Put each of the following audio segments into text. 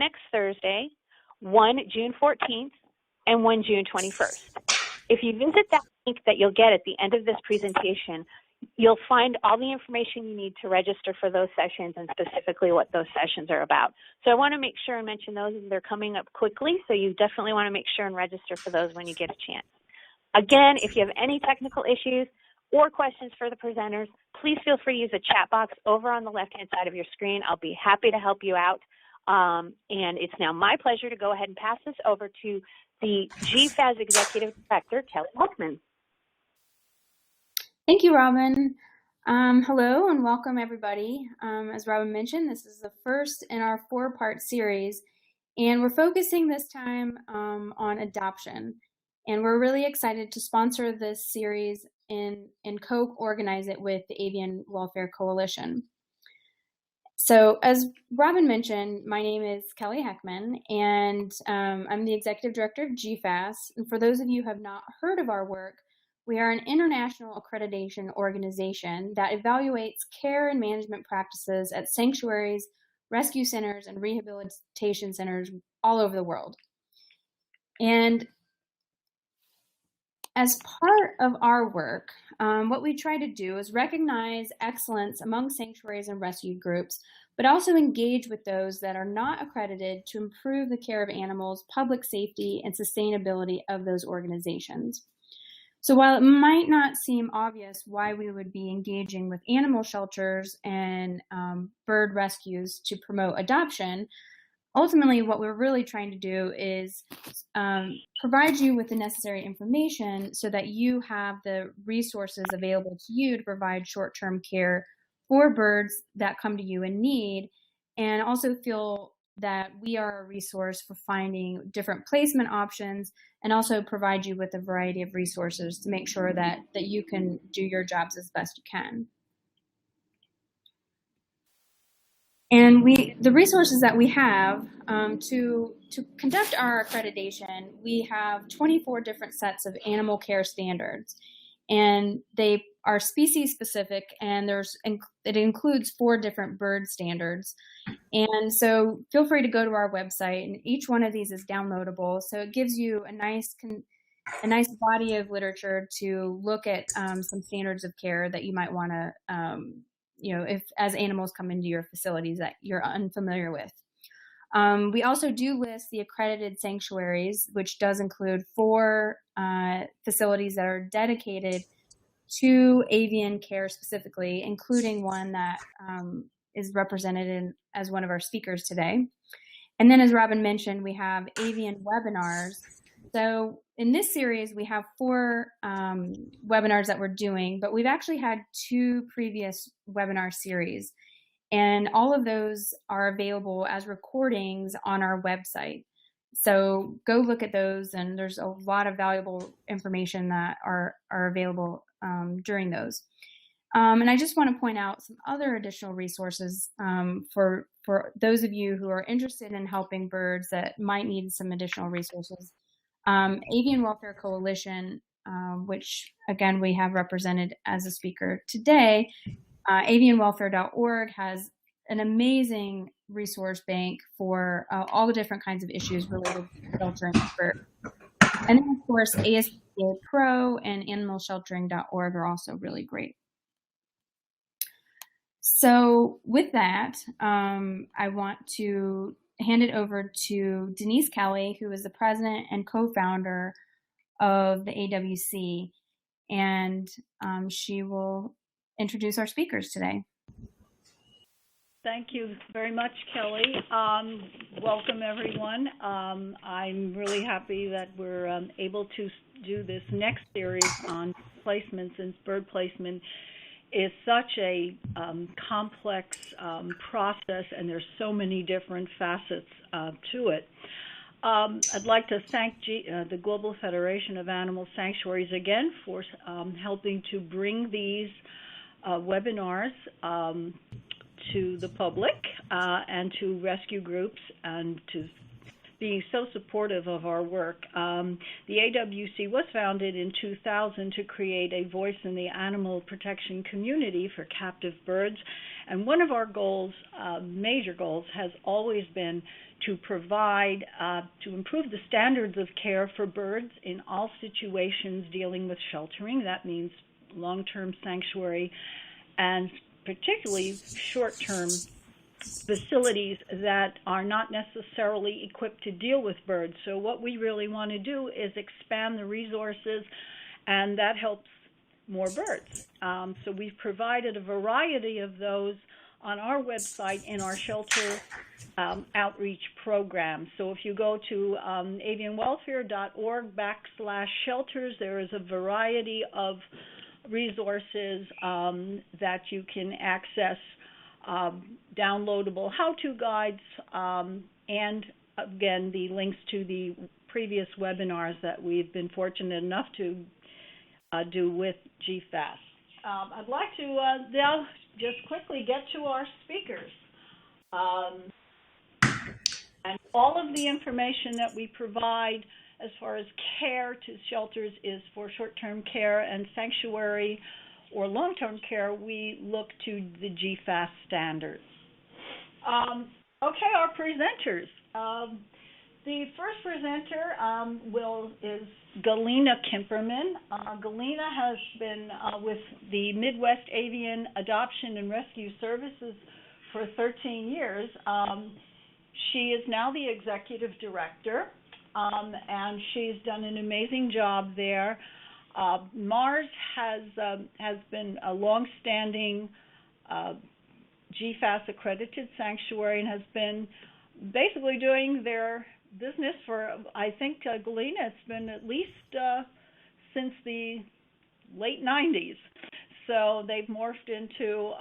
next Thursday, one June 14th, and one June 21st. If you visit that link that you'll get at the end of this presentation, you'll find all the information you need to register for those sessions and specifically what those sessions are about. So I want to make sure and mention those as they're coming up quickly, so you definitely want to make sure and register for those when you get a chance. Again, if you have any technical issues or questions for the presenters, please feel free to use the chat box over on the left-hand side of your screen. I'll be happy to help you out. And it's now my pleasure to go ahead and pass this over to the GFAS Executive Director, Kelly Heckman. Thank you, Robin. Hello and welcome, everybody. As Robin mentioned, this is the first in our 4-part series, and we're focusing this time on adoption. And we're really excited to sponsor this series and co-organize it with the Avian Welfare Coalition. So as Robin mentioned, my name is Kelly Heckman, and I'm the Executive Director of GFAS. And for those of you who have not heard of our work, we are an international accreditation organization that evaluates care and management practices at sanctuaries, rescue centers, and rehabilitation centers all over the world. And as part of our work, what we try to do is recognize excellence among sanctuaries and rescue groups, but also engage with those that are not accredited to improve the care of animals, public safety, and sustainability of those organizations. So while it might not seem obvious why we would be engaging with animal shelters and bird rescues to promote adoption, ultimately, what we're really trying to do is provide you with the necessary information so that you have the resources available to you to provide short-term care for birds that come to you in need, and also feel that we are a resource for finding different placement options, and also provide you with a variety of resources to make sure that you can do your jobs as best you can. And the resources that we have to conduct our accreditation, we have 24 different sets of animal care standards, and they are species specific, and it includes 4 different bird standards. And so feel free to go to our website, and each one of these is downloadable. So it gives you a nice body of literature to look at some standards of care that you might want to if as animals come into your facilities that you're unfamiliar with. We also do list the accredited sanctuaries, which does include 4 facilities that are dedicated to avian care specifically, including one that is represented as one of our speakers today. And then, as Robin mentioned, we have avian webinars. So in this series, we have 4 webinars that we're doing, but we've actually had 2 previous webinar series, and all of those are available as recordings on our website. So go look at those, and there's a lot of valuable information that are available during those. And I just want to point out some other additional resources for those of you who are interested in helping birds that might need some additional resources. Avian Welfare Coalition, which again we have represented as a speaker today, avianwelfare.org has an amazing resource bank for all the different kinds of issues related to sheltering birds. And then, of course, ASPCA Pro and animalsheltering.org are also really great. So with that, I want to hand it over to Denise Kelly, who is the president and co-founder of the AWC, and she will introduce our speakers today. Thank you very much, Kelly. Welcome, everyone. I'm really happy that we're able to do this next series on placement, since bird placement is such a complex process, and there's so many different facets to it. I'd like to thank the Global Federation of Animal Sanctuaries again for helping to bring these webinars to the public and to rescue groups, and to being so supportive of our work. The AWC was founded in 2000 to create a voice in the animal protection community for captive birds, And one of our goals, major goals, has always been to provide, to improve the standards of care for birds in all situations dealing with sheltering. That means long-term sanctuary and particularly short-term facilities that are not necessarily equipped to deal with birds. So what we really want to do is expand the resources, and that helps more birds. So we've provided a variety of those on our website in our shelter outreach program. So if you go to avianwelfare.org/shelters, there is a variety of resources that you can access, downloadable how-to guides, and again, the links to the previous webinars that we've been fortunate enough to do with GFAS. I'd like to now just quickly get to our speakers. And all of the information that we provide as far as care to shelters is for short-term care and sanctuary or long-term care. We look to the GFAS standards. Okay, our presenters. The first presenter is Galiena Cimperman. Galiena has been with the Midwest Avian Adoption and Rescue Services for 13 years. She is now the executive director, and she's done an amazing job there. MAARS has been a long-standing GFAS accredited sanctuary and has been basically doing their business for, I think, Galiena, it's been at least since the late 90s. So they've morphed into,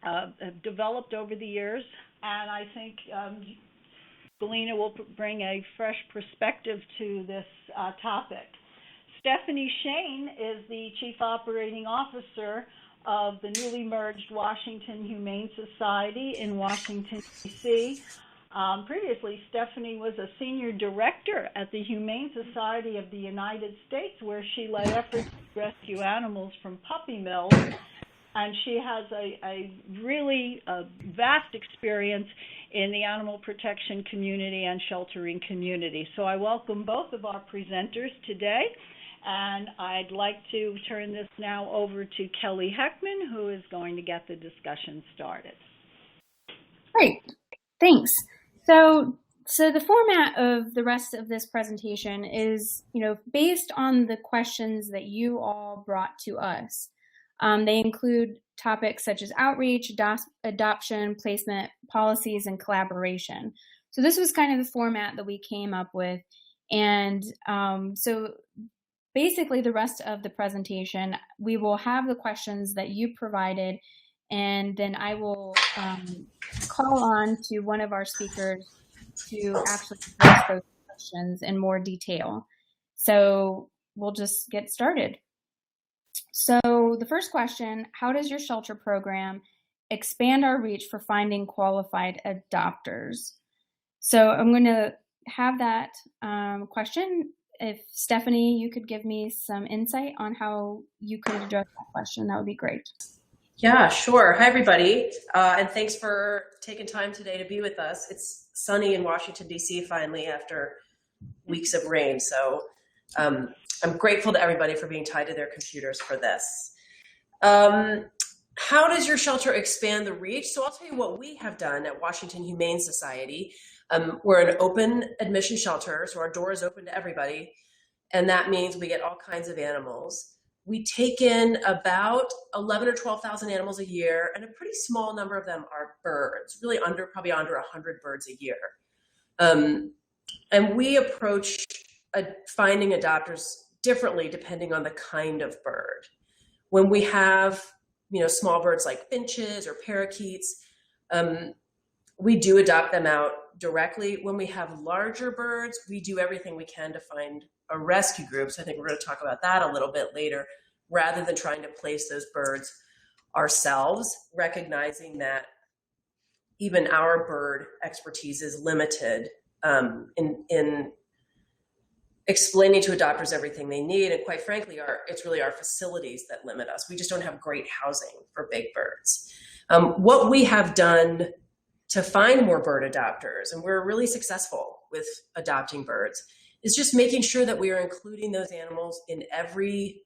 have developed over the years, and I think Galiena will bring a fresh perspective to this topic. Stephanie Shain is the Chief Operating Officer of the newly merged Washington Humane Society in Washington, D.C. Previously, Stephanie was a senior director at the Humane Society of the United States, where she led efforts to rescue animals from puppy mills, and she has a really vast experience in the animal protection community and sheltering community. So I welcome both of our presenters today, and I'd like to turn this now over to Kelly Heckman, who is going to get the discussion started. Great, thanks. So the format of the rest of this presentation is, based on the questions that you all brought to us. They include topics such as outreach, adoption, placement, policies, and collaboration. So this was kind of the format that we came up with. And so basically the rest of the presentation, we will have the questions that you provided, and then I will call on to one of our speakers to actually address those questions in more detail. So we'll just get started. So the first question, how does your shelter program expand our reach for finding qualified adopters? So I'm going to have that question. If Stephanie, you could give me some insight on how you could address that question, that would be great. Yeah, sure. Hi, everybody. And thanks for taking time today to be with us. It's sunny in Washington, D.C. finally after weeks of rain. So I'm grateful to everybody for being tied to their computers for this. How does your shelter expand the reach? So I'll tell you what we have done at Washington Humane Society. We're an open admission shelter, so our door is open to everybody. And that means we get all kinds of animals. We take in about 11 or 12,000 animals a year, and a pretty small number of them are birds, really probably under 100 birds a year. And we approach finding adopters differently depending on the kind of bird. When we have, small birds like finches or parakeets, we do adopt them out directly. When we have larger birds, we do everything we can to find a rescue group. So I think we're going to talk about that a little bit later, rather than trying to place those birds ourselves, recognizing that even our bird expertise is limited in explaining to adopters everything they need. And quite frankly, it's really our facilities that limit us. We just don't have great housing for big birds. What we have done to find more bird adopters, and we're really successful with adopting birds, is just making sure that we are including those animals in every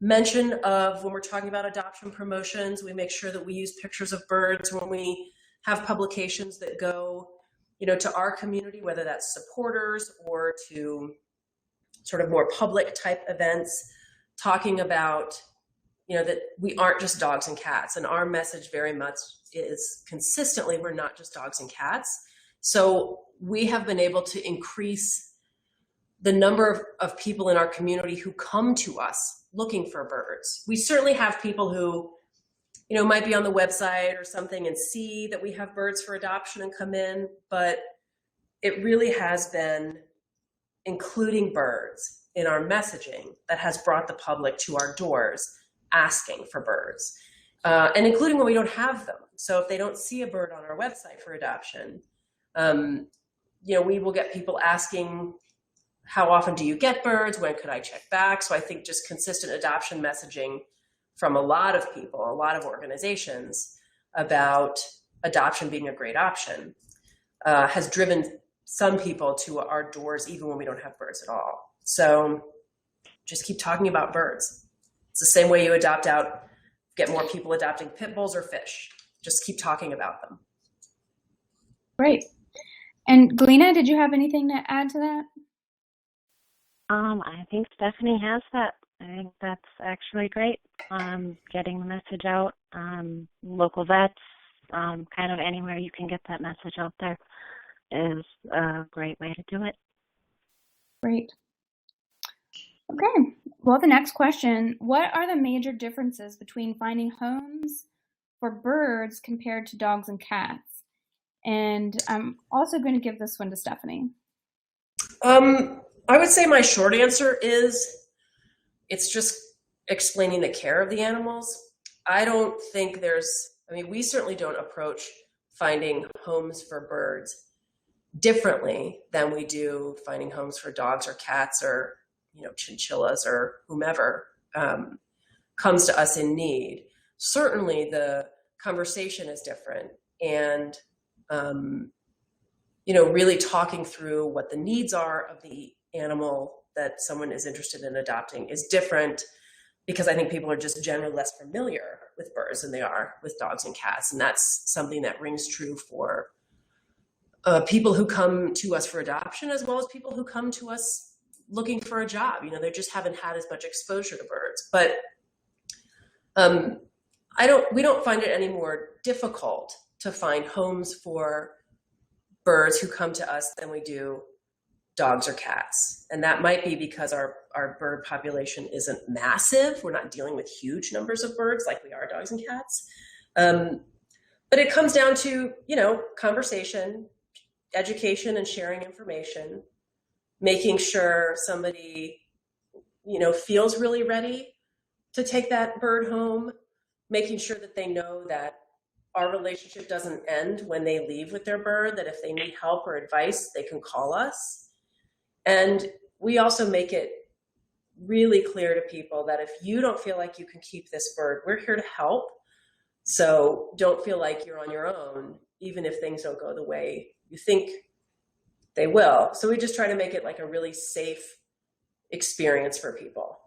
mention of when we're talking about adoption promotions. We make sure that we use pictures of birds when we have publications that go, to our community, whether that's supporters or to sort of more public type events, talking about, that we aren't just dogs and cats. And our message very much is consistently, we're not just dogs and cats. So we have been able to increase the number of people in our community who come to us looking for birds. We certainly have people who, might be on the website or something and see that we have birds for adoption and come in, but it really has been including birds in our messaging that has brought the public to our doors asking for birds, and including when we don't have them. So if they don't see a bird on our website for adoption, we will get people asking, how often do you get birds? When could I check back? So I think just consistent adoption messaging from a lot of people, a lot of organizations about adoption being a great option has driven some people to our doors even when we don't have birds at all. So just keep talking about birds. It's the same way you get more people adopting pit bulls or fish. Just keep talking about them. Great. And Galiena, did you have anything to add to that? I think Stephanie has that. I think that's actually great. Getting the message out, local vets, kind of anywhere you can get that message out there is a great way to do it. Great. Okay. Well, the next question, what are the major differences between finding homes for birds compared to dogs and cats? And I'm also going to give this one to Stephanie. I would say my short answer is it's just explaining the care of the animals. I don't think we certainly don't approach finding homes for birds differently than we do finding homes for dogs or cats or, chinchillas or whomever comes to us in need. Certainly the conversation is different, and, really talking through what the needs are of the animal that someone is interested in adopting is different, because I think people are just generally less familiar with birds than they are with dogs and cats. And that's something that rings true for people who come to us for adoption, as well as people who come to us looking for a job. They just haven't had as much exposure to birds. But we don't find it any more difficult to find homes for birds who come to us than we do dogs or cats. And that might be because our bird population isn't massive. We're not dealing with huge numbers of birds like we are dogs and cats. But it comes down to, conversation, education, and sharing information, making sure somebody, feels really ready to take that bird home, making sure that they know that our relationship doesn't end when they leave with their bird, that if they need help or advice, they can call us. And we also make it really clear to people that if you don't feel like you can keep this bird, we're here to help. So don't feel like you're on your own, even if things don't go the way you think they will. So we just try to make it like a really safe experience for people.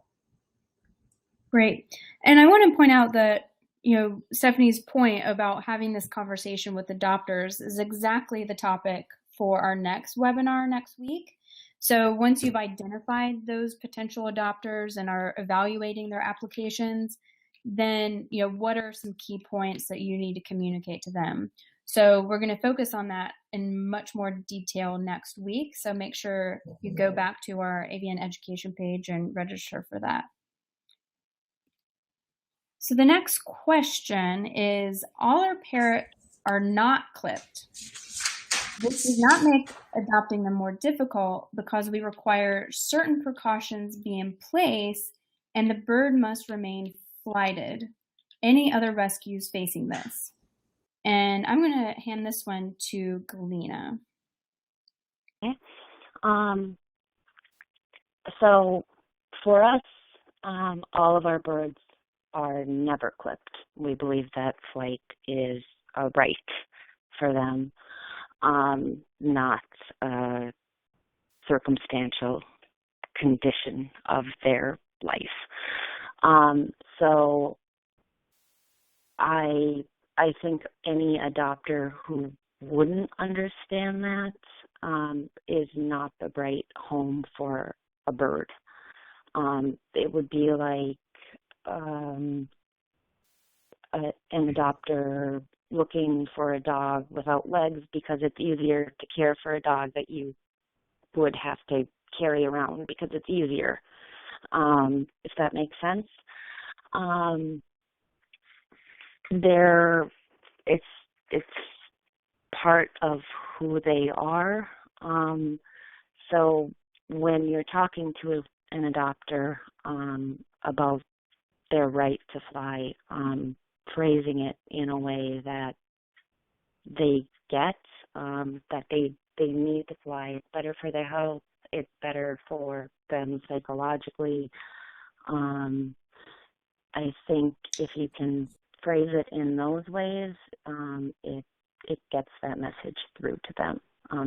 Great. And I want to point out that, Stephanie's point about having this conversation with adopters is exactly the topic for our next webinar next week. So once you've identified those potential adopters and are evaluating their applications, then, what are some key points that you need to communicate to them? So we're going to focus on that in much more detail next week. So make sure you go back to our Avian education page and register for that. So the next question is, all our parrots are not clipped. This does not make adopting them more difficult because we require certain precautions be in place and the bird must remain flighted. Any other rescues facing this? And I'm going to hand this one to Galiena. Okay. So for us, all of our birds are never clipped. We believe that flight is a right for them, not a circumstantial condition of their life. So I think any adopter who wouldn't understand that is not the right home for a bird. It would be like an adopter looking for a dog without legs because it's easier to care for a dog that you would have to carry around because it's easier, if that makes sense. It's part of who they are. So when you're talking to an adopter about their right to fly, phrasing it in a way that they get, that they need to fly. It's better for their health. It's better for them psychologically. I think if you can phrase it in those ways, it gets that message through to them.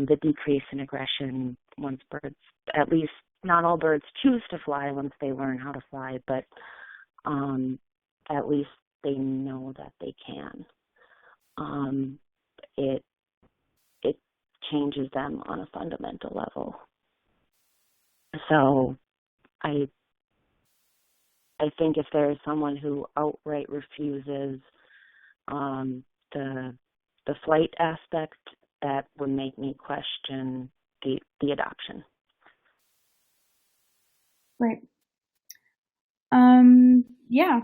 The decrease in aggression once birds, at least not all birds choose to fly once they learn how to fly, but at least they know that they can. It changes them on a fundamental level. So I think if there is someone who outright refuses the flight aspect, that would make me question the adoption. Right. Yeah,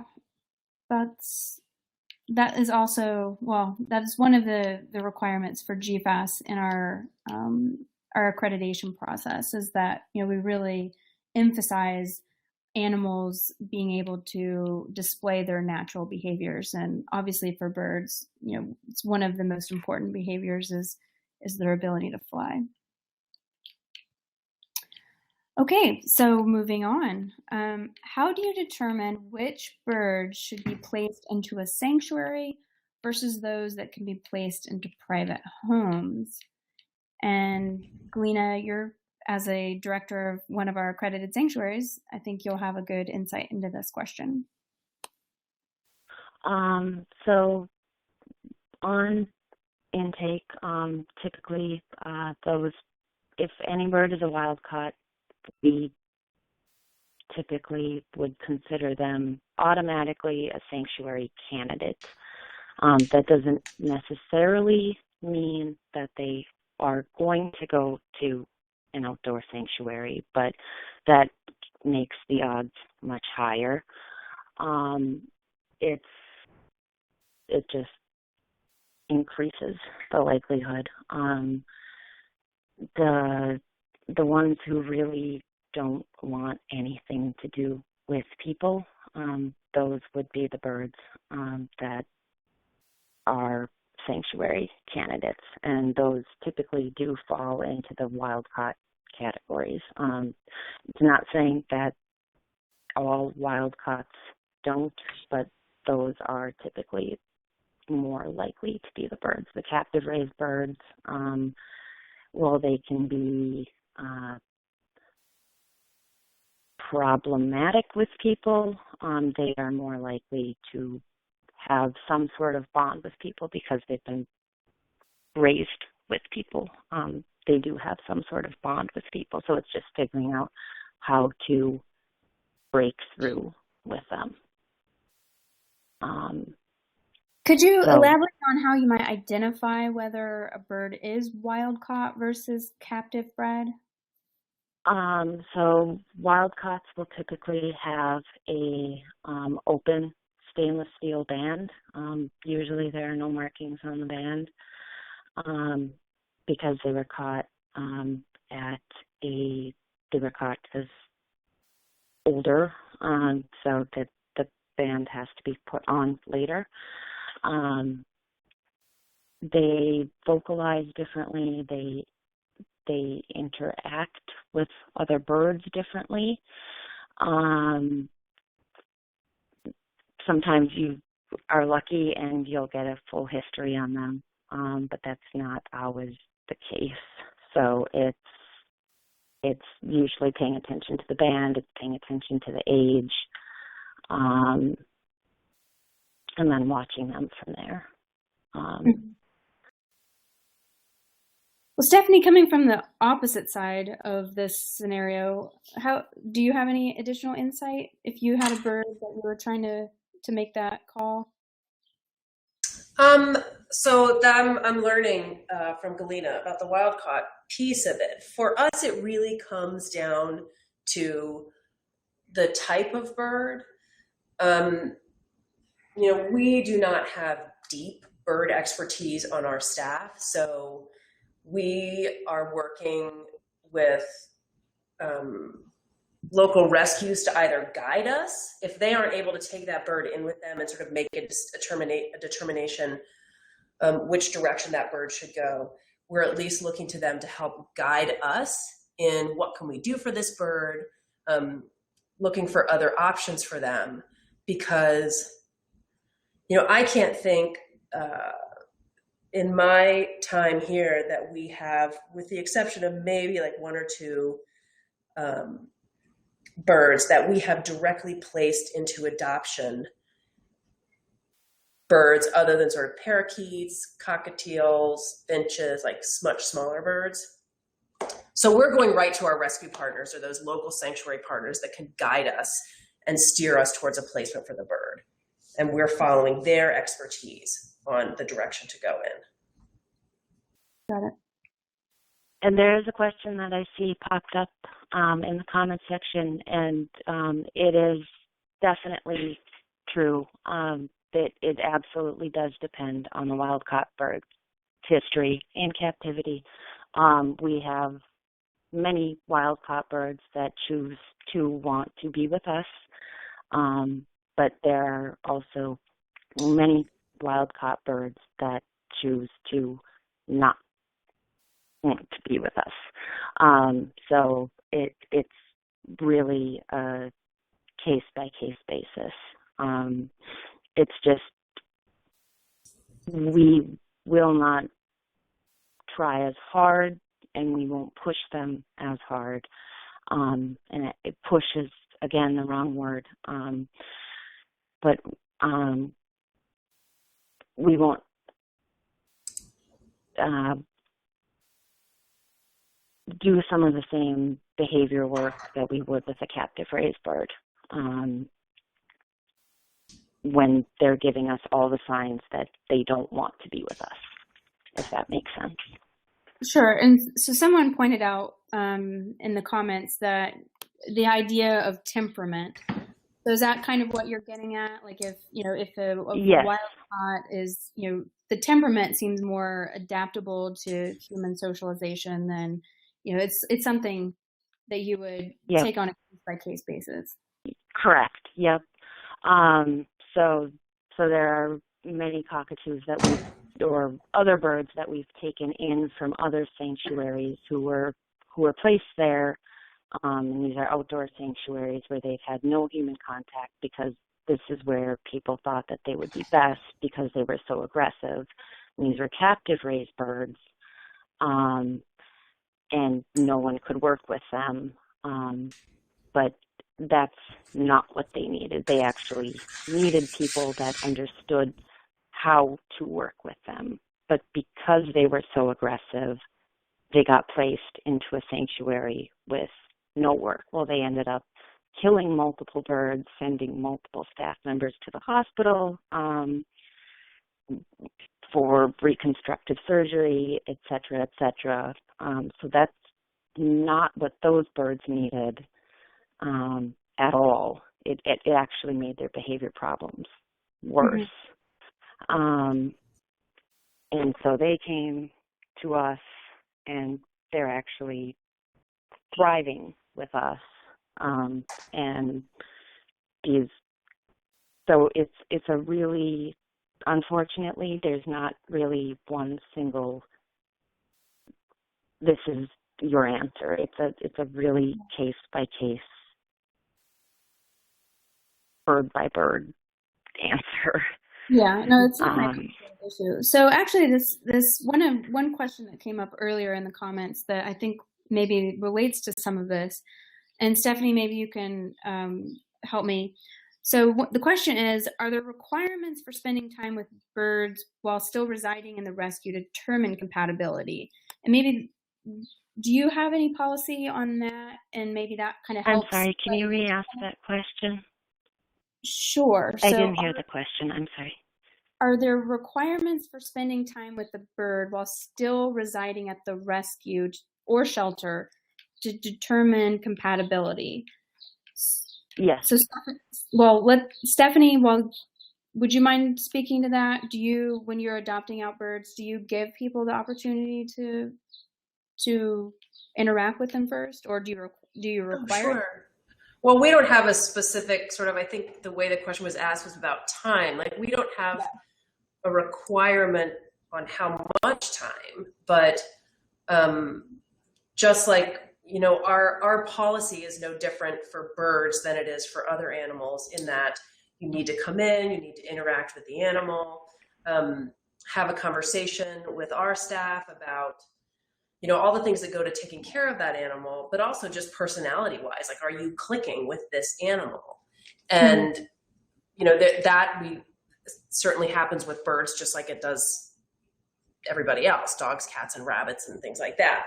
that is also, well, that is one of the requirements for GFAS in our accreditation process, is that, we really emphasize animals being able to display their natural behaviors. And obviously for birds, it's one of the most important behaviors is their ability to fly. Okay, so moving on. How do you determine which birds should be placed into a sanctuary versus those that can be placed into private homes? And Galiena, you're, as a director of one of our accredited sanctuaries, I think you'll have a good insight into this question. So on intake, typically those, if any bird is a wild caught, we typically would consider them automatically a sanctuary candidate. That doesn't necessarily mean that they are going to go to an outdoor sanctuary, but that makes the odds much higher. It just increases the likelihood. The ones who really don't want anything to do with people, those would be the birds that are sanctuary candidates, and those typically do fall into the wild-caught categories. It's not saying that all wild-caughts don't, but those are typically more likely to be the birds. The captive-raised birds, well, they can be problematic with people. They are more likely to have some sort of bond with people because they've been raised with people. They do have some sort of bond with people, so it's just figuring out how to break through with them. Could you elaborate on how you might identify whether a bird is wild-caught versus captive-bred? So wild-caughts will typically have a open stainless steel band. Usually there are no markings on the band because they were caught they were caught as older, so that the band has to be put on later. They vocalize differently. They interact with other birds differently. sometimes you are lucky and you'll get a full history on them, but that's not always the case. So it's usually paying attention to the band, it's paying attention to the age, and then watching them from there. Well, Stephanie, coming from the opposite side of this scenario, how do you have any additional insight if you had a bird that you were trying to make that call? So I'm learning from Galiena about the wild-caught piece of it. For us, it really comes down to the type of bird. We do not have deep bird expertise on our staff, so we are working with local rescues to either guide us if they aren't able to take that bird in with them and sort of make a determination which direction that bird should go. We're at least looking to them to help guide us in what can we do for this bird, looking for other options for them, because I can't think in my time here that we have, with the exception of maybe like one or two birds that we have directly placed into adoption, birds other than sort of parakeets, cockatiels, finches, like much smaller birds. So we're going right to our rescue partners or those local sanctuary partners that can guide us and steer us towards a placement for the bird. And we're following their expertise on the direction to go in. Got it. And there is a question that I see popped up in the comment section, and it is definitely true that it absolutely does depend on the wild-caught bird's history and captivity. We have many wild-caught birds that choose to want to be with us, but there are also many wild-caught birds that choose to not want to be with us. So it's really a case-by-case basis. It's just we will not try as hard and we won't push them as hard. And it push is, again, the wrong word. But we won't do some of the same behavior work that we would with a captive raised bird when they're giving us all the signs that they don't want to be with us, if that makes sense. Sure. And so someone pointed out in the comments that the idea of temperament, so is that kind of what you're getting at? Like if a Yes. wild-caught is, the temperament seems more adaptable to human socialization than, it's something that you would take on a case-by-case basis. Correct. Yep. So there are many cockatoos or other birds that we've taken in from other sanctuaries who were placed there. And these are outdoor sanctuaries where they've had no human contact because this is where people thought that they would be best because they were so aggressive. And these were captive raised birds, and no one could work with them. But that's not what they needed. They actually needed people that understood how to work with them. But because they were so aggressive, they got placed into a sanctuary with no work. Well, they ended up killing multiple birds, sending multiple staff members to the hospital for reconstructive surgery, et cetera, et cetera. So that's not what those birds needed at all. It actually made their behavior problems worse. Mm-hmm. And so they came to us, and they're actually thriving with us. And so it's a really, unfortunately, there's not really one single, this is your answer. It's a really case by case, bird by bird answer. Yeah, no, it's not my issue. So actually, this one question that came up earlier in the comments that I think maybe relates to some of this, and Stephanie, maybe you can help me. So the question is, are there requirements for spending time with birds while still residing in the rescue to determine compatibility? And maybe, do you have any policy on that? And maybe that kind of helps. I'm sorry, can you re-ask that question? Sure. I didn't hear the question, I'm sorry. Are there requirements for spending time with the bird while still residing at the rescue or shelter to determine compatibility? Yes. So, Stephanie, would you mind speaking to that? Do you, when you're adopting out birds, do you give people the opportunity to interact with them first, or do you require? Sure. Well, we don't have a specific sort of, I think the way the question was asked was about time. Like, we don't have a requirement on how much time, but just like, you know, our policy is no different for birds than it is for other animals, in that you need to come in, you need to interact with the animal, have a conversation with our staff about, you know, all the things that go to taking care of that animal, but also just personality wise, like, are you clicking with this animal? And, you know, that we certainly happens with birds, just like it does everybody else, dogs, cats, and rabbits and things like that.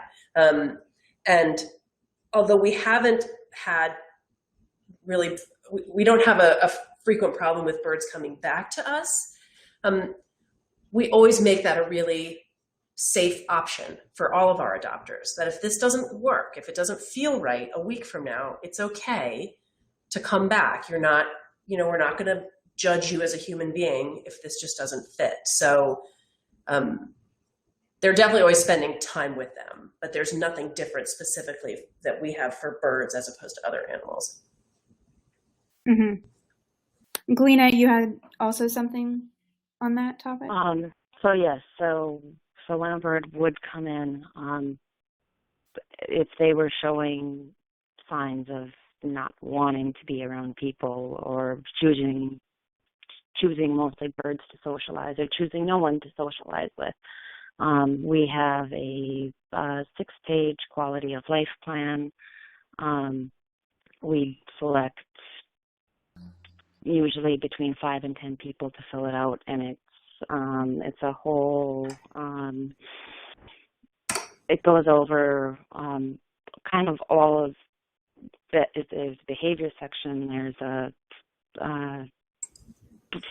And although we haven't had really, we don't have a frequent problem with birds coming back to us, we always make that a really safe option for all of our adopters, that if this doesn't work, if it doesn't feel right a week from now, it's okay to come back. You're not, you know, we're not going to judge you as a human being if this just doesn't fit. So they're definitely always spending time with them, but there's nothing different specifically that we have for birds as opposed to other animals. Mm-hmm. Galiena, you had also something on that topic? So yes, so when a bird would come in, if they were showing signs of not wanting to be around people, or choosing mostly birds to socialize, or choosing no one to socialize with, we have a 6-page quality of life plan. We select usually between 5 and 10 people to fill it out, and it's a whole, it goes over kind of all of there's behavior section, there's a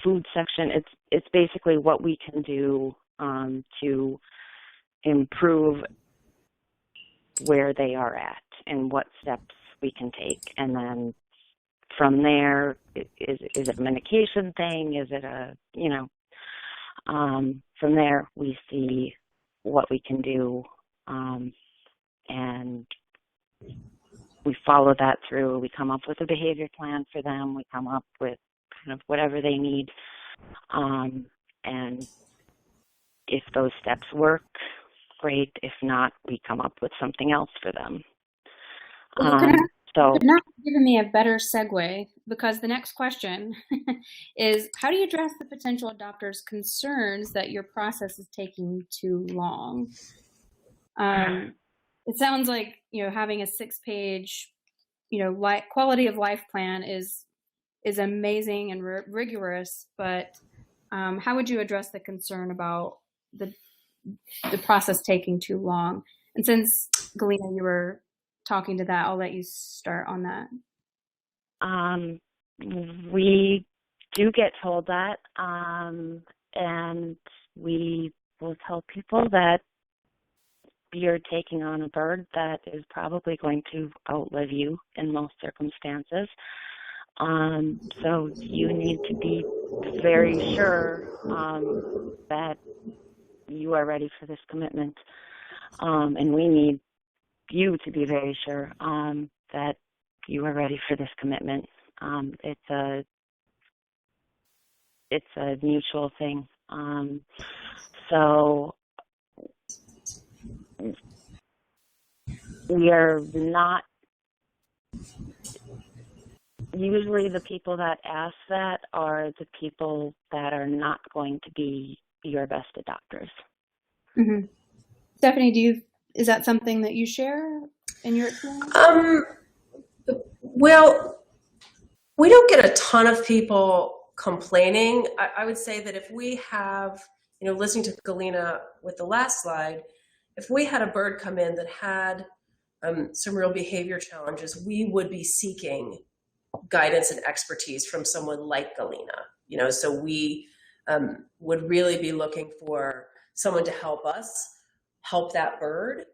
food section. It's basically what we can do to improve where they are at and what steps we can take. And then from there, is it a medication thing? Is it a, you know, from there we see what we can do, and we follow that through. We come up with a behavior plan for them. We come up with kind of whatever they need, and if those steps work, great. If not, we come up with something else for them. You're not giving me a better segue, because the next question is, how do you address the potential adopters' concerns that your process is taking too long? It sounds like, you know, having a 6-page, you know, quality of life plan is amazing and rigorous, but how would you address the concern about the process taking too long? And since, Galiena, you were talking to that, I'll let you start on that. We do get told that, and we will tell people that you're taking on a bird that is probably going to outlive you in most circumstances. So you need to be very sure that you are ready for this commitment, and we need you to be very sure that you are ready for this commitment. It's a mutual thing. So we are not, usually the people that ask that are the people that are not going to be your best adopters. Mm-hmm. Stephanie, is that something that you share in your experience? Well, we don't get a ton of people complaining. I would say that if we have, listening to Galiena with the last slide, if we had a bird come in that had some real behavior challenges, we would be seeking guidance and expertise from someone like Galiena. So we would really be looking for someone to help us help that bird.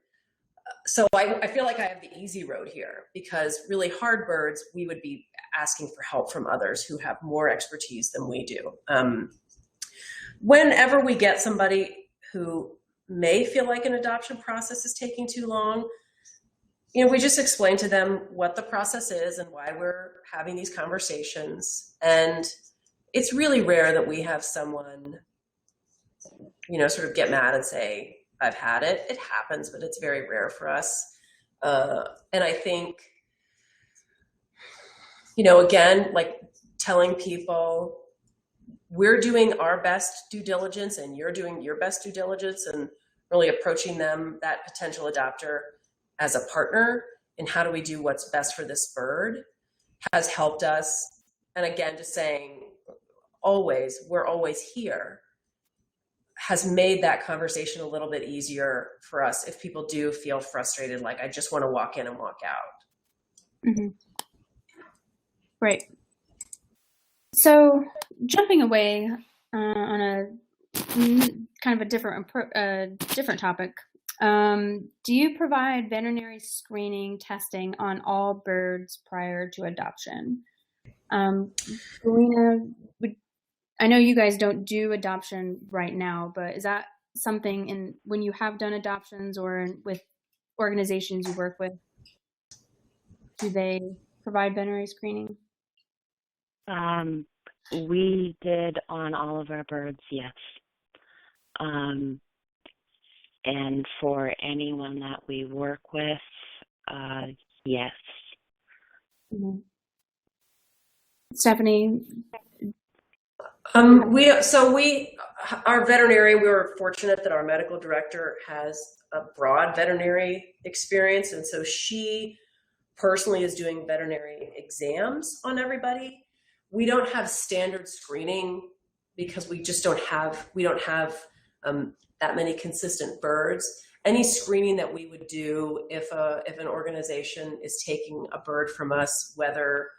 So I feel like I have the easy road here, because really hard birds, we would be asking for help from others who have more expertise than we do. Whenever we get somebody who may feel like an adoption process is taking too long, we just explain to them what the process is and why we're having these conversations. And it's really rare that we have someone, sort of get mad and say, I've had it. It happens, but it's very rare for us. And I think, again, like telling people we're doing our best due diligence and you're doing your best due diligence, and really approaching them, that potential adopter, as a partner in how do we do what's best for this bird, has helped us. And again, just saying we're always here, has made that conversation a little bit easier for us if people do feel frustrated, like I just want to walk in and walk out. Mm-hmm. Right. So jumping away on a kind of a different topic, do you provide veterinary screening testing on all birds prior to adoption? Galiena, I know you guys don't do adoption right now, but is that something when you have done adoptions or with organizations you work with, do they provide veterinary screening? We did on all of our birds, yes. And for anyone that we work with, yes. Mm-hmm. Stephanie? Our veterinarian, we were fortunate that our medical director has a broad veterinary experience. And so she personally is doing veterinary exams on everybody. We don't have standard screening because we don't have that many consistent birds. Any screening that we would do if an organization is taking a bird from us, whether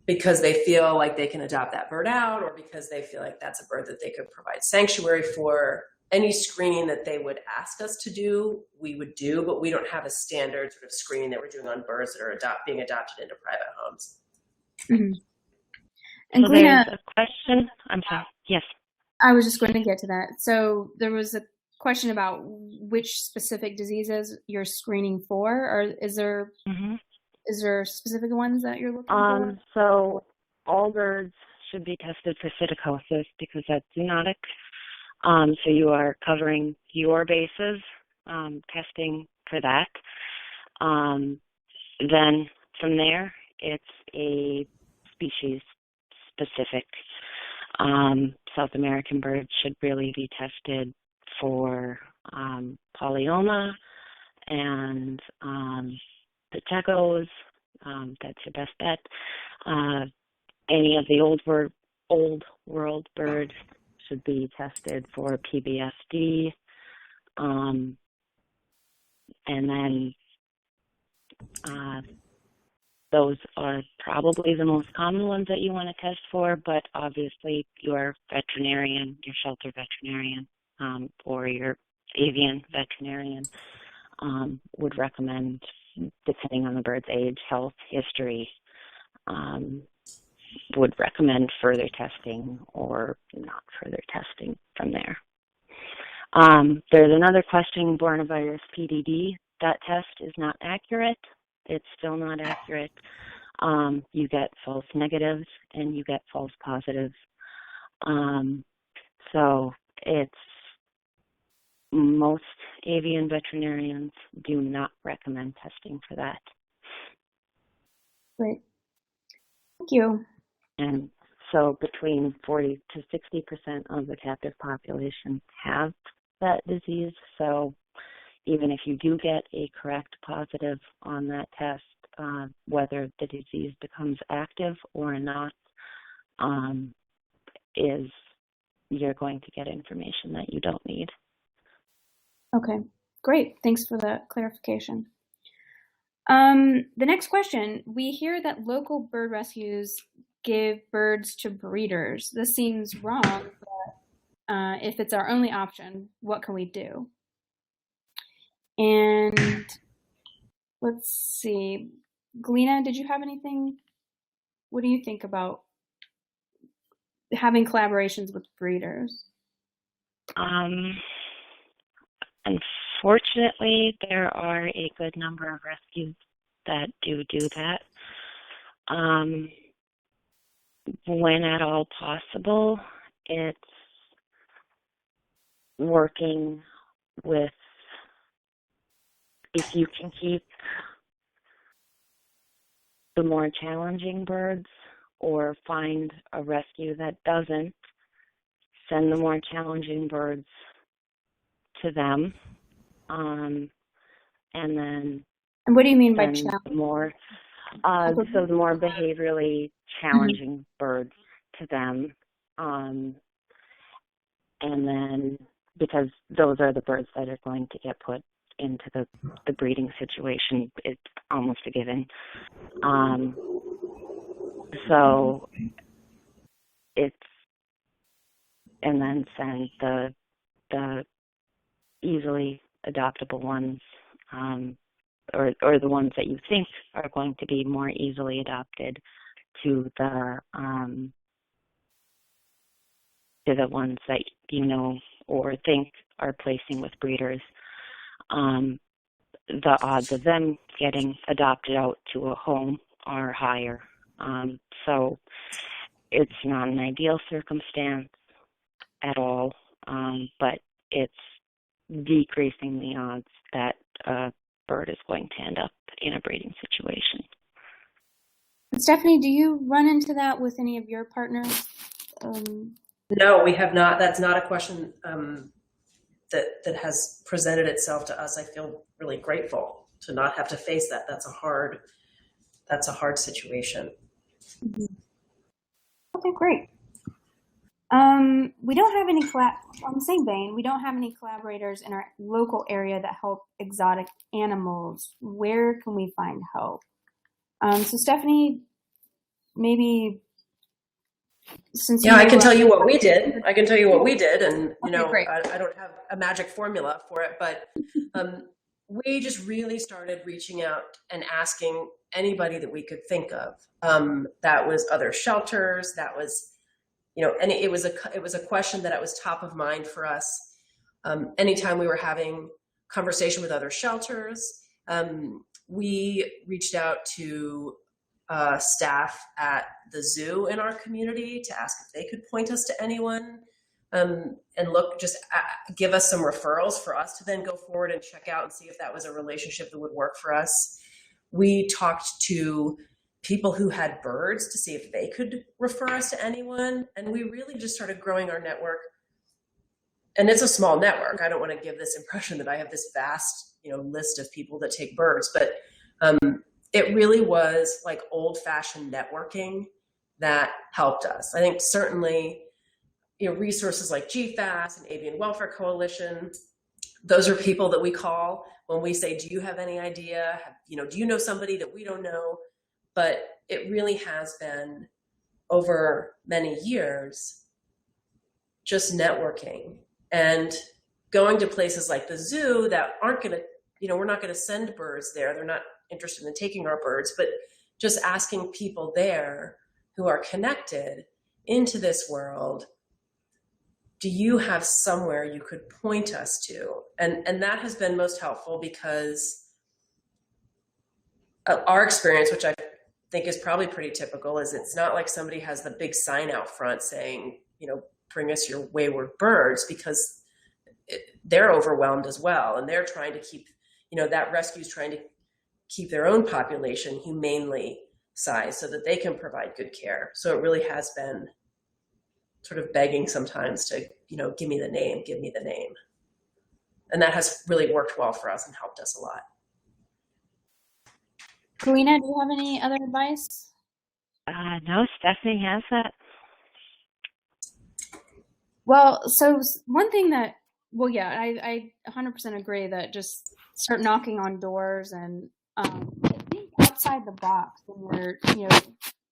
because they feel like they can adopt that bird out, or because they feel like that's a bird that they could provide sanctuary for, any screening that they would ask us to do, we would do, but we don't have a standard sort of screening that we're doing on birds that are being adopted into private homes. Mm-hmm. And so Galiena, there's a question. I'm sorry. Yes. I was just going to get to that. So there was a question about which specific diseases you're screening for, or is there specific ones that you're looking for? So all birds should be tested for psittacosis because that's zoonotic. So you are covering your bases, testing for that. Then from there, it's a species specific. South American birds should really be tested for polyoma and Pachecos. That's your best bet. Any of the old world birds should be tested for PBSD. And then those are probably the most common ones that you want to test for, but obviously your veterinarian, your shelter veterinarian, or your avian veterinarian would recommend, depending on the bird's age, health, history, would recommend further testing or not further testing from there. There's another question, Bornavirus PDD. That test is not accurate. It's still not accurate. You get false negatives and you get false positives. So most avian veterinarians do not recommend testing for that. Great. Thank you. And so between 40 to 60% of the captive population have that disease. So even if you do get a correct positive on that test, whether the disease becomes active or not, you're going to get information that you don't need. Okay, great. Thanks for the clarification. The next question, we hear that local bird rescues give birds to breeders. This seems wrong, but if it's our only option, what can we do? And let's see, Galiena, did you have anything? What do you think about having collaborations with breeders? Unfortunately, there are a good number of rescues that do that. When at all possible, it's working with, if you can keep the more challenging birds or find a rescue that doesn't, send the more challenging birds to them. And then. And what do you mean by challenge? More, so the more behaviorally challenging birds to them. And then, because those are the birds that are going to get put into the breeding situation, it's almost a given. So it's, and then send the easily adoptable ones, or the ones that you think are going to be more easily adopted to the ones that you know or think are placing with breeders. The odds of them getting adopted out to a home are higher. So it's not an ideal circumstance at all, but it's decreasing the odds that a bird is going to end up in a breeding situation. Stephanie, do you run into that with any of your partners? No, we have not. That's not a question that has presented itself to us. I feel really grateful to not have to face that. That's a hard situation. Mm-hmm. Okay, great. We don't have any on the same vein, we don't have any collaborators in our local area that help exotic animals. Where can we find help? So Stephanie, maybe since I can tell you what we did. And great. I don't have a magic formula for it, but we just really started reaching out and asking anybody that we could think of. That was other shelters. That was, and it was a question that was top of mind for us. Anytime we were having conversation with other shelters, we reached out to staff at the zoo in our community to ask if they could point us to anyone, and give us some referrals for us to then go forward and check out and see if that was a relationship that would work for us. We talked to people who had birds to see if they could refer us to anyone. And we really just started growing our network. And it's a small network. I don't want to give this impression that I have this vast, list of people that take birds, but it really was like old-fashioned networking that helped us. I think certainly, resources like GFAS and Avian Welfare Coalition, those are people that we call when we say, do you have any idea? Do you know somebody that we don't know? But it really has been over many years, just networking and going to places like the zoo that aren't going to, we're not going to send birds there. They're not interested in taking our birds, but just asking people there who are connected into this world, do you have somewhere you could point us to? And that has been most helpful because our experience, which I think is probably pretty typical, is it's not like somebody has the big sign out front saying, bring us your wayward birds, because they're overwhelmed as well. And they're trying to keep, that rescue's trying to keep their own population humanely size so that they can provide good care. So it really has been sort of begging sometimes to, give me the name. And that has really worked well for us and helped us a lot. Galiena, do you have any other advice? No, Stephanie has that. Well, so one thing that, I 100% agree that just start knocking on doors and think outside the box when you're,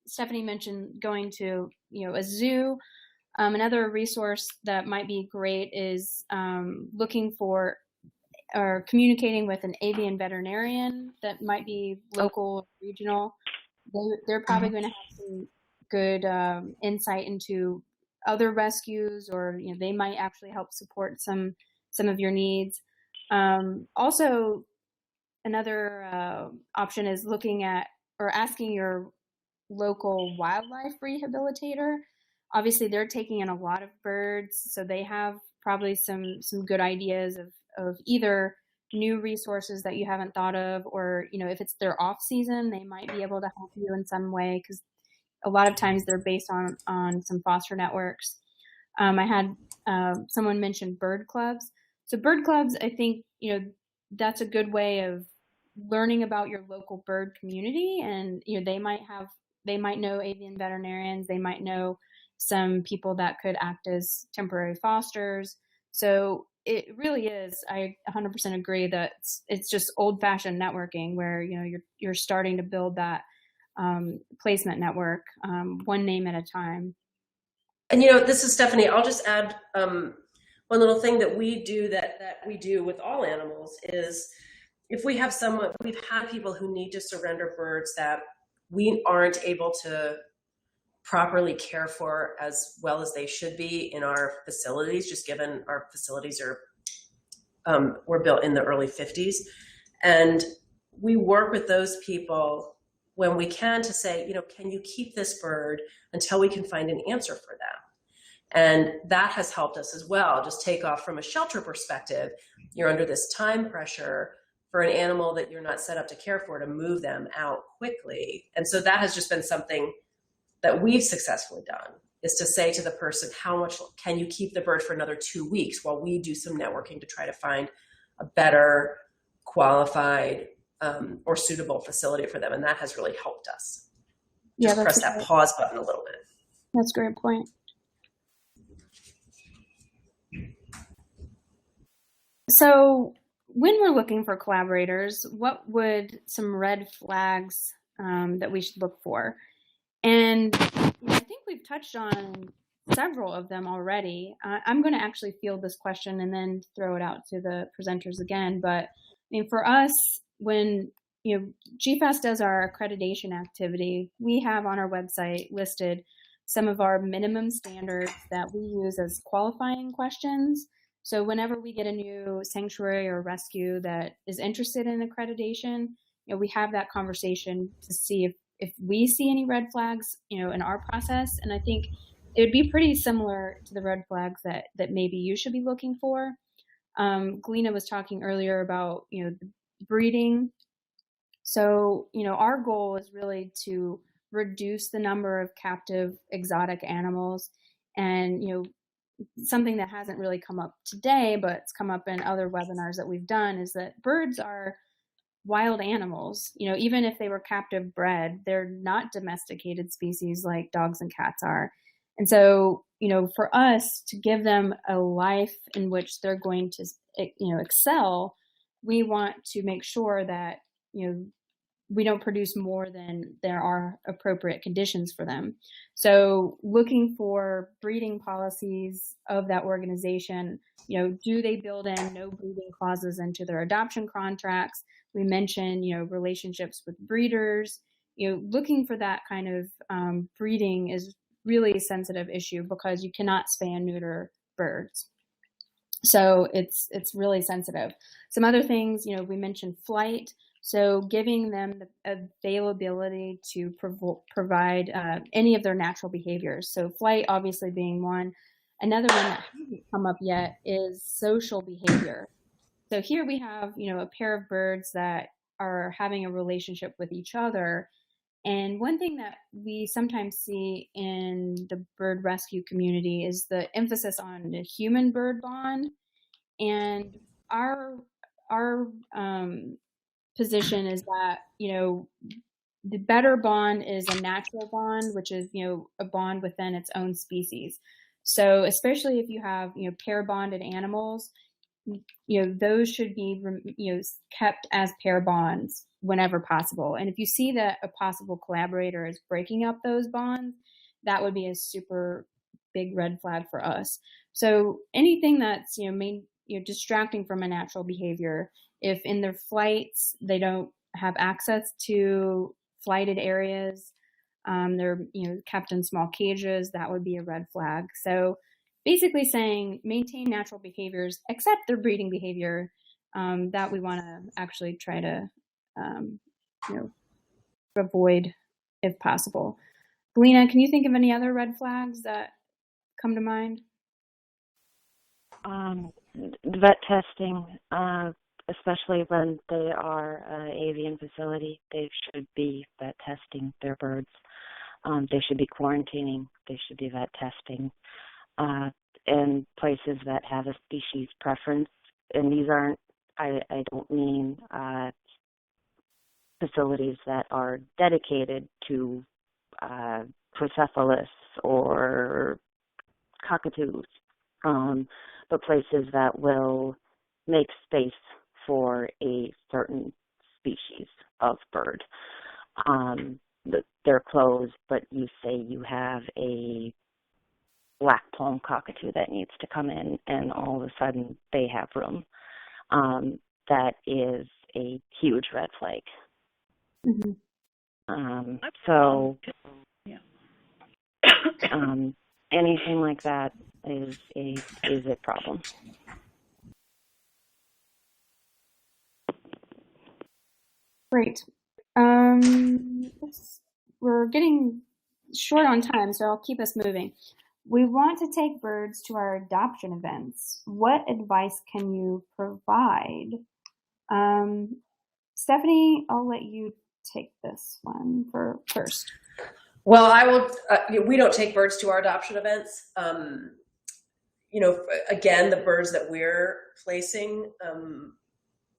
Stephanie mentioned going to, a zoo. Another resource that might be great is looking for or communicating with an avian veterinarian that might be local or regional. They're probably going to have some good insight into other rescues, or they might actually help support some of your needs. Also, another option is looking at or asking your local wildlife rehabilitator. Obviously, they're taking in a lot of birds, so they have probably some good ideas of either new resources that you haven't thought of, or if it's their off season, they might be able to help you in some way, because a lot of times they're based on some foster networks. I had someone mention bird clubs. So bird clubs, I think that's a good way of learning about your local bird community, and they might know avian veterinarians, they might know some people that could act as temporary fosters. So it really is, I 100% agree that it's just old-fashioned networking where you're starting to build that placement network, one name at a time. And this is Stephanie. I'll just add one little thing that we do that we do with all animals is if we have we've had people who need to surrender birds that we aren't able to properly care for as well as they should be in our facilities, just given our facilities were built in the early 50s. And we work with those people when we can to say, can you keep this bird until we can find an answer for them? And that has helped us as well. Just take off from a shelter perspective. You're under this time pressure for an animal that you're not set up to care for, to move them out quickly. And so that has just been something that we've successfully done, is to say to the person, how much can you keep the bird for another 2 weeks while we do some networking to try to find a better qualified or suitable facility for them. And that has really helped us. Just press that pause button a little bit. That's a great point. So when we're looking for collaborators, what would some red flags that we should look for? And I think we've touched on several of them already. I'm going to actually field this question and then throw it out to the presenters again. But for us, when GFAS does our accreditation activity, we have on our website listed some of our minimum standards that we use as qualifying questions. So whenever we get a new sanctuary or rescue that is interested in accreditation, we have that conversation to see if we see any red flags, in our process. And I think it would be pretty similar to the red flags that maybe you should be looking for. Galiena was talking earlier about, the breeding. So, our goal is really to reduce the number of captive exotic animals. And, something that hasn't really come up today, but it's come up in other webinars that we've done, is that birds are wild animals. Even if they were captive bred, they're not domesticated species like dogs and cats are. And so, for us to give them a life in which they're going to, excel, we want to make sure that, we don't produce more than there are appropriate conditions for them. So looking for breeding policies of that organization, do they build in no breeding clauses into their adoption contracts? We mentioned, relationships with breeders. Looking for that kind of breeding is really a sensitive issue because you cannot spay and neuter birds. So it's really sensitive. Some other things, we mentioned flight. So giving them the availability to provide any of their natural behaviors. So flight obviously being one. Another one that hasn't come up yet is social behavior. So here we have, a pair of birds that are having a relationship with each other. And one thing that we sometimes see in the bird rescue community is the emphasis on the human-bird bond. And our position is that, the better bond is a natural bond, which is, a bond within its own species. So especially if you have, pair bonded animals, those should be, kept as pair bonds whenever possible. And if you see that a possible collaborator is breaking up those bonds, that would be a super big red flag for us. So anything that's, distracting from a natural behavior, if in their flights they don't have access to flighted areas, they're kept in small cages, that would be a red flag. So basically saying maintain natural behaviors except their breeding behavior, that we want to actually try to avoid if possible. Galiena, can you think of any other red flags that come to mind? Vet testing, especially when they are an avian facility, they should be vet testing their birds. They should be quarantining. They should be vet testing. In places that have a species preference, and these aren't, I don't mean facilities that are dedicated to Procephalus or cockatoos, but places that will make space for a certain species of bird. They're closed, but you say you have a black palm cockatoo that needs to come in, and all of a sudden they have room. That is a huge red flag. Mm-hmm. So anything like that is a problem. Great. We're getting short on time, so I'll keep us moving. We want to take birds to our adoption events. What advice can you provide? Stephanie, I'll let you take this one first. Well, I will. We don't take birds to our adoption events. Again, the birds that we're placing,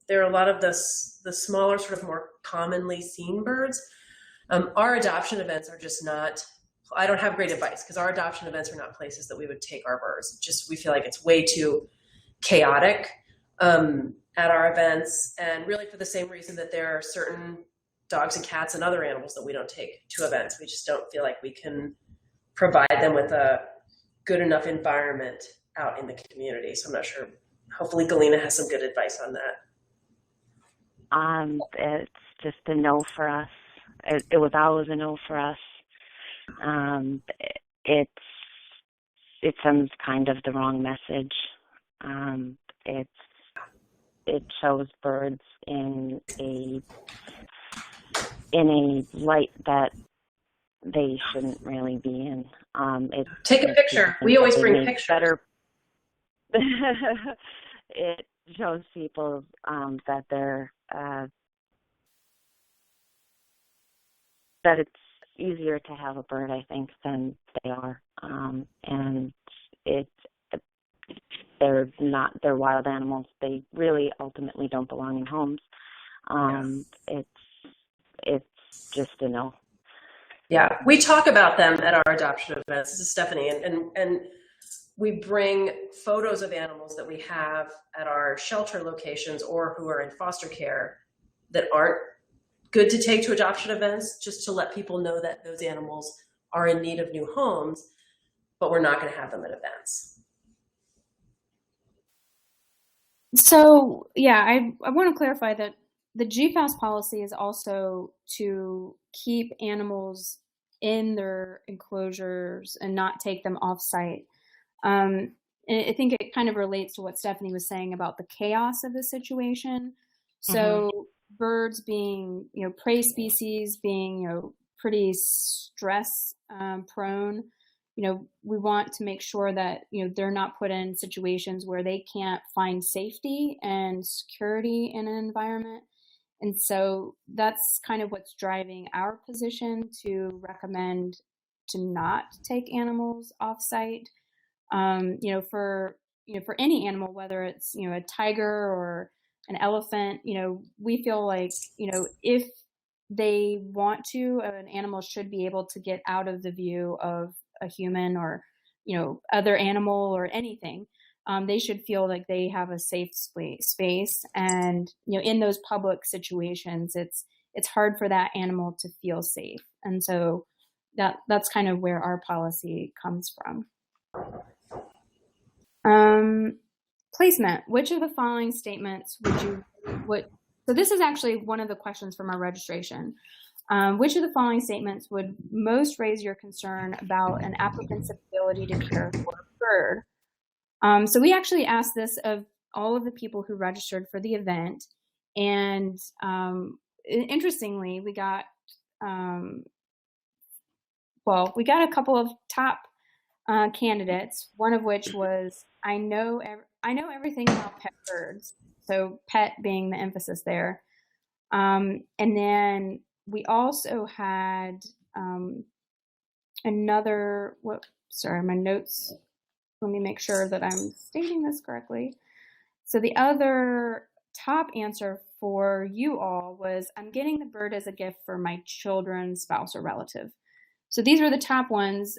there are a lot of the smaller, sort of more commonly seen birds. Our adoption events are just not. I don't have great advice because our adoption events are not places that we would take our birds. We feel like it's way too chaotic at our events, and really for the same reason that there are certain dogs and cats and other animals that we don't take to events. We just don't feel like we can provide them with a good enough environment out in the community. So I'm not sure. Hopefully Galiena has some good advice on that. It's just a no for us. It was always a no for us. It sends kind of the wrong message. It shows birds in a light that they shouldn't really be in. Take a picture. We always bring pictures. It shows people that they're that it's easier to have a bird, I think, than they are, and they're wild animals. They really ultimately don't belong in homes. It's just a no. Yeah, we talk about them at our adoption events. This is Stephanie, and we bring photos of animals that we have at our shelter locations or who are in foster care that aren't good to take to adoption events, just to let people know that those animals are in need of new homes, but we're not going to have them at events. So, yeah, I want to clarify that the GFAS policy is also to keep animals in their enclosures and not take them off site. And I think it kind of relates to what Stephanie was saying about the chaos of the situation. So birds being, prey species being, pretty stress prone, we want to make sure that, they're not put in situations where they can't find safety and security in an environment. And so that's kind of what's driving our position to recommend to not take animals off site. For any animal, whether it's, a tiger or an elephant, we feel like, if they want to, an animal should be able to get out of the view of a human or, other animal or anything. They should feel like they have a safe space. And, in those public situations, it's hard for that animal to feel safe. And so that's kind of where our policy comes from. Placement. Which of the following statements so this is actually one of the questions from our registration. Which of the following statements would most raise your concern about an applicant's ability to care for a bird? So we actually asked this of all of the people who registered for the event. And interestingly, we got a couple of top candidates, one of which was, I know everything about pet birds. So pet being the emphasis there. And then we also had my notes. Let me make sure that I'm stating this correctly. So the other top answer for you all was, I'm getting the bird as a gift for my children, spouse, or relative. So these were the top ones.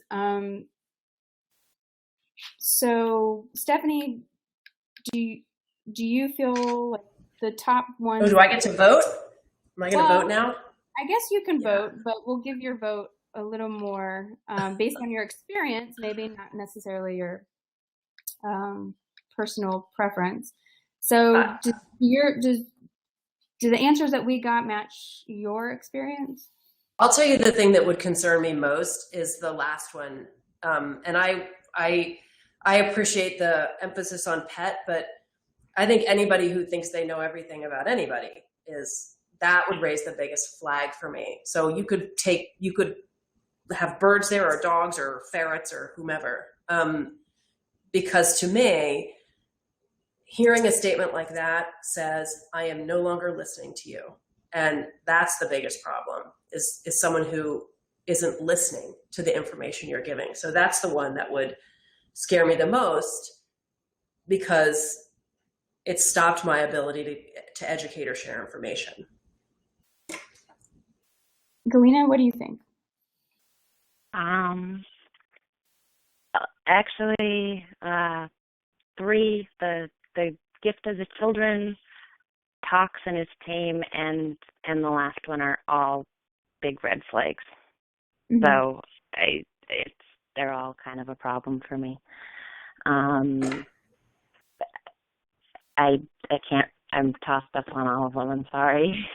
So Stephanie, do you feel like the top ones? Oh, do I get to vote? Am I going to vote now? I guess you can vote, but we'll give your vote a little more based on your experience, maybe not necessarily your personal preference. So do the answers that we got match your experience? I'll tell you the thing that would concern me most is the last one. And I appreciate the emphasis on pet, but I think anybody who thinks they know everything about anybody that would raise the biggest flag for me. So you could have birds there or dogs or ferrets or whomever. Because to me, hearing a statement like that says, I am no longer listening to you. And that's the biggest problem is someone who isn't listening to the information you're giving. So that's the one that would scare me the most, because it stopped my ability to educate or share information. Galiena, what do you think? Actually, 3, the gift as a children, talks and is tame, and the last one are all big red flags. Mm-hmm. So they're all kind of a problem for me. I can't. I'm tossed up on all of them. I'm sorry.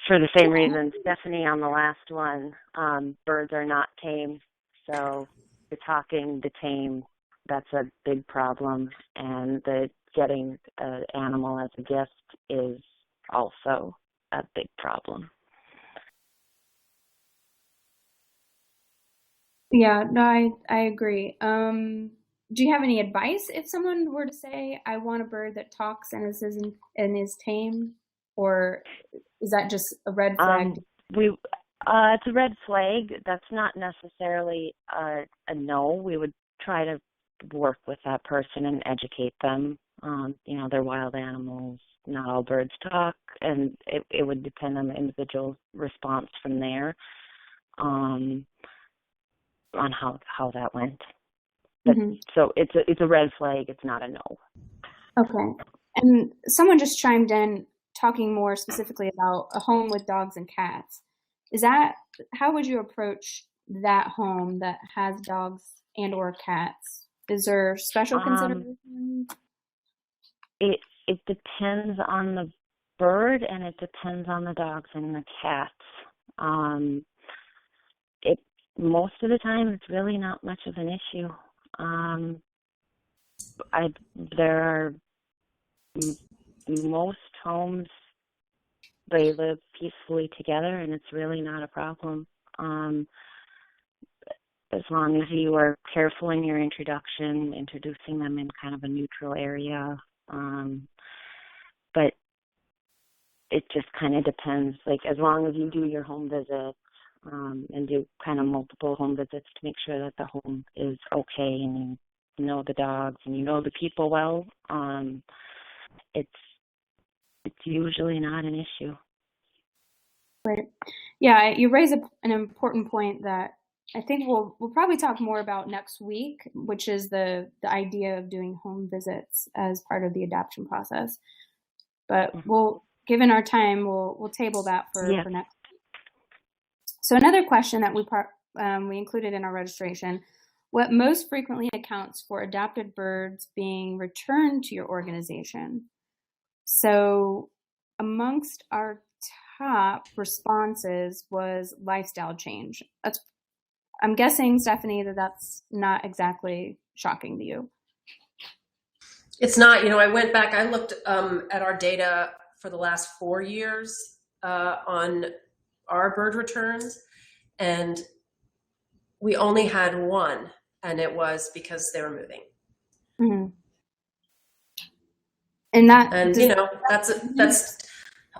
For the same reason, Stephanie, on the last one, birds are not tame. So the talking, the tame, that's a big problem. And the getting an animal as a gift is also a big problem. Yeah, no, I agree. Do you have any advice if someone were to say, I want a bird that talks and is tame? Or is that just a red flag? It's a red flag. That's not necessarily a no. We would try to work with that person and educate them. They're wild animals. Not all birds talk, and it would depend on the individual response from there, on how that went. But, mm-hmm. So it's a red flag. It's not a no. Okay. And someone just chimed in, talking more specifically about a home with dogs and cats. How would you approach that home that has dogs and or cats? Is there special considerations? It depends on the bird, and it depends on the dogs and the cats. Most of the time, it's really not much of an issue. There are most homes, they live peacefully together, and it's really not a problem. As long as you are careful in your introducing them in kind of a neutral area, But it just kind of depends. Like, as long as you do your home visits and do kind of multiple home visits to make sure that the home is okay and you know the dogs and you know the people well, it's usually not an issue. Right. Yeah, you raise an important point that I think we'll probably talk more about next week, which is the idea of doing home visits as part of the adoption process. But given our time, we'll table that for next week. So another question that we included in our registration: what most frequently accounts for adopted birds being returned to your organization? So amongst our top responses was lifestyle change. I'm guessing, Stephanie, that's not exactly shocking to you. It's not. I went back, I looked at our data for the last 4 years on our bird returns, and we only had one, and it was because they were moving. Mm-hmm. And that's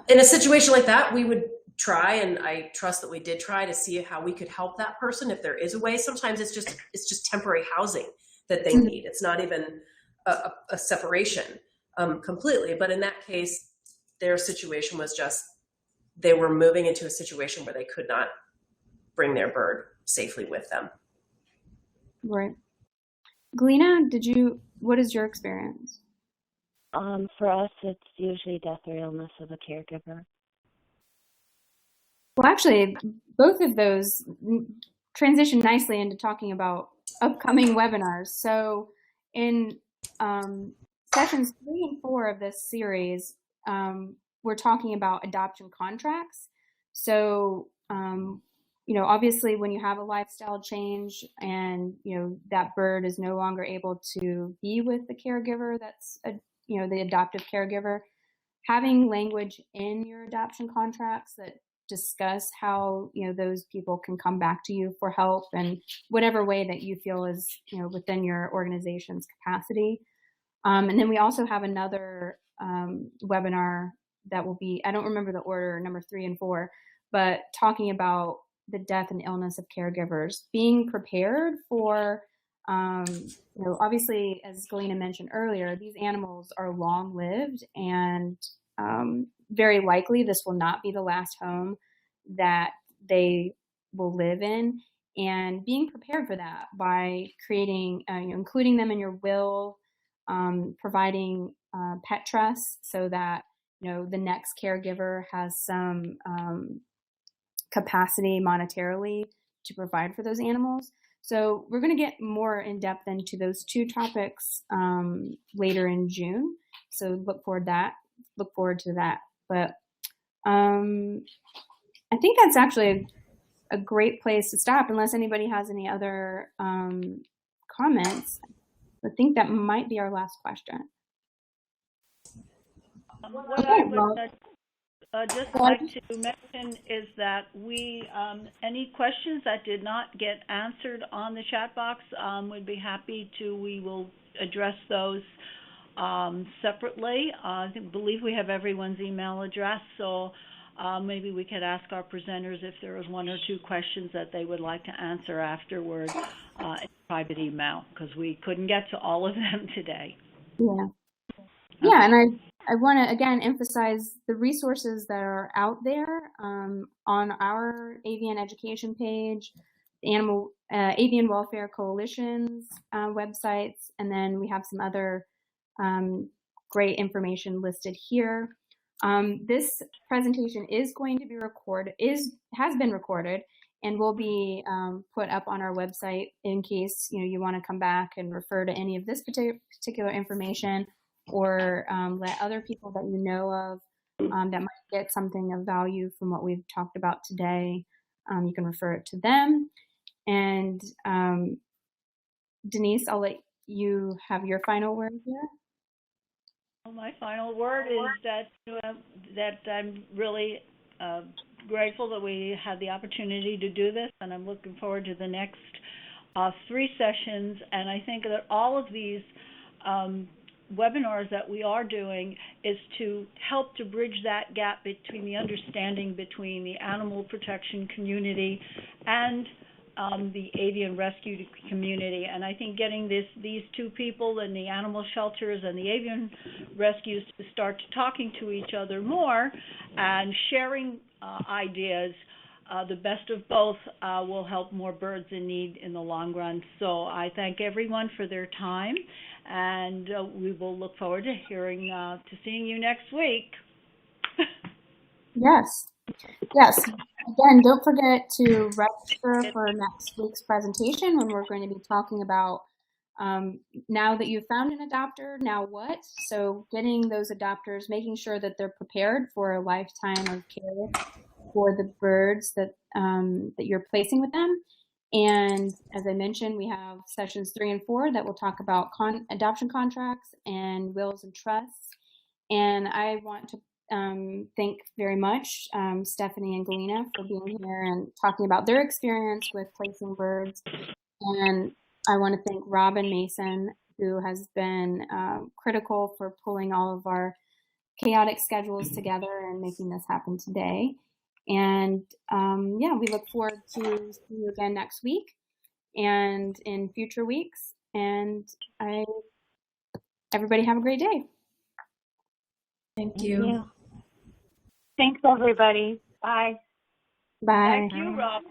in a situation like that, we would try, and I trust that we did try to see how we could help that person if there is a way. Sometimes it's just temporary housing that they need. It's not even a separation completely. But in that case, their situation was just they were moving into a situation where they could not bring their bird safely with them. Right. Galiena, what is your experience? For us, it's usually death or illness of a caregiver. Well, actually, both of those transition nicely into talking about upcoming webinars. So in sessions 3 and 4 of this series, we're talking about adoption contracts. So, obviously when you have a lifestyle change and, that bird is no longer able to be with the caregiver, that's, the adoptive caregiver, having language in your adoption contracts that discuss how, those people can come back to you for help in whatever way that you feel is, within your organization's capacity. And then we also have another webinar that will be, I don't remember the order, number 3 and 4, but talking about the death and illness of caregivers, being prepared for, obviously, as Galiena mentioned earlier, these animals are long-lived, and very likely this will not be the last home that they will live in, and being prepared for that by creating, including them in your will, providing pet trusts so that, the next caregiver has some capacity monetarily to provide for those animals. So we're going to get more in depth into those 2 topics later in June. So look forward to that. But I think that's actually a great place to stop, unless anybody has any other comments. I think that might be our last question. What I would just like to mention is that we, any questions that did not get answered on the chat box, we will address those separately. I believe we have everyone's email address, so maybe we could ask our presenters if there was 1 or 2 questions that they would like to answer afterward in private email, because we couldn't get to all of them today. Yeah. Yeah, and I want to, again, emphasize the resources that are out there on our Avian education page, the Avian Welfare Coalition's websites, and then we have some other great information listed here. This presentation is going to be recorded, has been recorded, and will be put up on our website in case you want to come back and refer to any of this particular information, or let other people that you know of that might get something of value from what we've talked about today. You can refer it to them. And Denise, I'll let you have your final word here. Well, my final word is that I'm really grateful that we had the opportunity to do this, and I'm looking forward to the next 3 sessions. And I think that all of these webinars that we are doing is to help to bridge that gap between the understanding between the animal protection community and the avian rescue community. And I think getting these two people in the animal shelters and the avian rescues to start talking to each other more and sharing ideas, the best of both will help more birds in need in the long run. So I thank everyone for their time, and we will look forward to seeing you next week. Yes. Again, don't forget to register for next week's presentation when we're going to be talking about now that you've found an adopter, now what? So getting those adopters, making sure that they're prepared for a lifetime of care for the birds that that you're placing with them. And as I mentioned, we have sessions 3 and 4 that will talk about adoption contracts and wills and trusts. And I want to thank very much Stephanie and Galiena for being here and talking about their experience with placing birds. And I want to thank Robin Mason, who has been critical for pulling all of our chaotic schedules together and making this happen today. And yeah, we look forward to seeing you again next week and in future weeks. And everybody have a great day. Thank you. Thanks, everybody. Bye. Bye. Thank you, Rob.